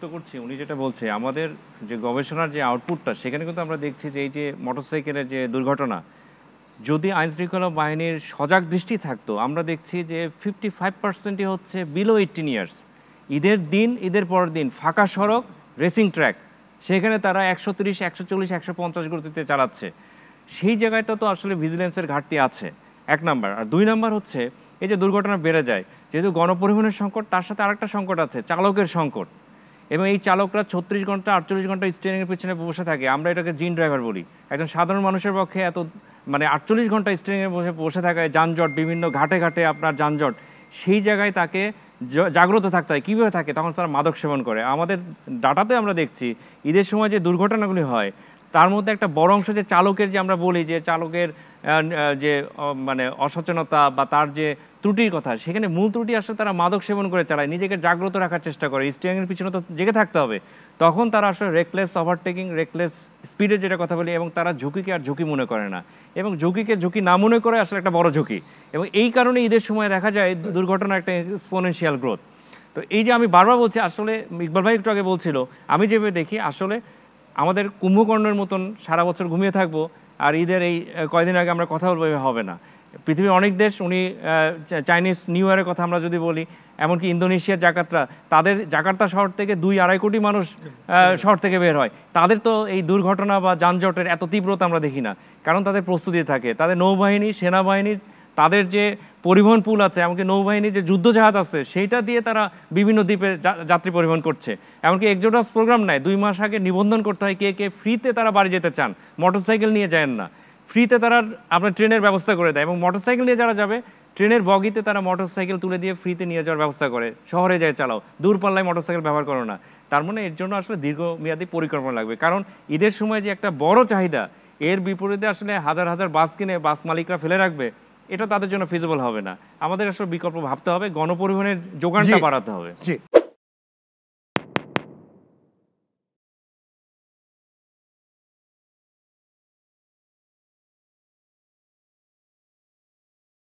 তো করছি উনি যেটা বলছে আমাদের যে গবেষণার যে আউটপুটটা সেখানে কিন্তু আমরা দেখছি যে এই যে মোটরসাইকেলের যে দুর্ঘটনা যদি আইন শৃঙ্খলা বাহিনীর সজাগ দৃষ্টি থাকতো আমরা দেখছি যে 55%ই হচ্ছে বিলো 18 ইয়ার্স। ঈদের দিন ঈদের পরের দিন ফাঁকা সড়ক রেসিং ট্র্যাক সেখানে তারা 130 140 150 গতিতে চালাচ্ছে। সেই জায়গাটা তো আসলে ভিজিলেন্সের ঘাটতি আছে এক নাম্বার। আর দুই নাম্বার হচ্ছে এই যে দুর্ঘটনা বেড়ে যায় যেহেতু গণপরিবহনের সংকট তার সাথে আরেকটা সংকট আছে চালকের সংকট এবং এই চালকরা 36 ঘন্টা 48 ঘন্টা স্টিয়ারিংয়ের পিছনে বসে থাকে। আমরা এটাকে জিন ড্রাইভার বলি। একজন সাধারণ মানুষের পক্ষে এত 48 ঘন্টা স্টিয়ারিংয়ে বসে বসে থাকায় যানজট বিভিন্ন ঘাটে ঘাটে আপনার যানজট সেই জায়গায় তাকে জাগ্রত থাকতে হয়। কীভাবে থাকে তখন তারা মাদক সেবন করে। আমাদের ডাটাতে আমরা দেখছি ঈদের সময় যে দুর্ঘটনাগুলি হয় তার মধ্যে একটা বড় অংশ যে চালকের যে আমরা বলি যে চালকের যে মানে অসচেতনতা বা তার যে ত্রুটির কথা সেখানে মূল ত্রুটি আসলে তারা মাদক সেবন করে চালায় নিজেকে জাগ্রত রাখার চেষ্টা করে স্টিয়ারিংয়ের পিছনে তো জেগে থাকতে হবে তখন তারা আসলে রেকলেস ওভারটেকিং রেকলেস স্পিডে যেটা কথা বলি এবং তারা ঝুঁকিকে আর ঝুঁকি মনে করে না এবং ঝুঁকিকে ঝুঁকি না মনে করে আসলে একটা বড় ঝুঁকি এবং এই কারণে ঈদের সময় দেখা যায় দুর্ঘটনার একটা এক্সপোনেনশিয়াল গ্রোথ। তো এই যে আমি বারবার বলছি আসলে ইকবাল ভাই একটু আগে বলছিল আমি যেভাবে দেখি আসলে আমাদের কুম্ভকর্ণের মতন সারা বছর ঘুমিয়ে থাকবো আর ঈদের এই কয়দিন আগে আমরা কথা বলবো হবে না। পৃথিবীর অনেক দেশ উনি চাইনিজ নিউ ইয়ারের কথা আমরা যদি বলি এমনকি ইন্দোনেশিয়ার জাকার্তা তাদের জাকার্তা শহর থেকে 2-2.5 কোটি মানুষ শহর থেকে বের হয় তাদের তো এই দুর্ঘটনা বা যানজটের এত তীব্রতা আমরা দেখি না কারণ তাদের প্রস্তুতি থাকে তাদের নৌবাহিনী সেনাবাহিনীর তাদের যে পরিবহন পুল আছে এমনকি নৌবাহিনীর যে যুদ্ধজাহাজ আছে সেইটা দিয়ে তারা বিভিন্ন দ্বীপে যাত্রী পরিবহন করছে। এমনকি এক্সোডাস প্রোগ্রাম নেয় 2 মাস আগে নিবন্ধন করতে হয় কে কে ফ্রিতে তারা বাড়ি যেতে চান মোটরসাইকেল নিয়ে যায় না ফ্রিতে তারা আপনার ট্রেনের ব্যবস্থা করে দেয় এবং মোটরসাইকেল নিয়ে যারা যাবে ট্রেনের বগিতে তারা মোটরসাইকেল তুলে দিয়ে ফ্রিতে নিয়ে যাওয়ার ব্যবস্থা করে শহরে যায় চালাও দূরপাল্লায় মোটরসাইকেল ব্যবহার করো না। তার মানে এর জন্য আসলে দীর্ঘমেয়াদী পরিকল্পনা লাগবে কারণ ঈদের সময় যে একটা বড় চাহিদা এর বিপরীতে আসলে হাজার হাজার বাস কিনে বাস মালিকরা ফেলে রাখবে এটা তাদের জন্য ফিজিবল হবে না। আমাদের আসলে বিকল্প ভাবতে হবে গণপরিবহনের যোগানটা বাড়াতে হবে।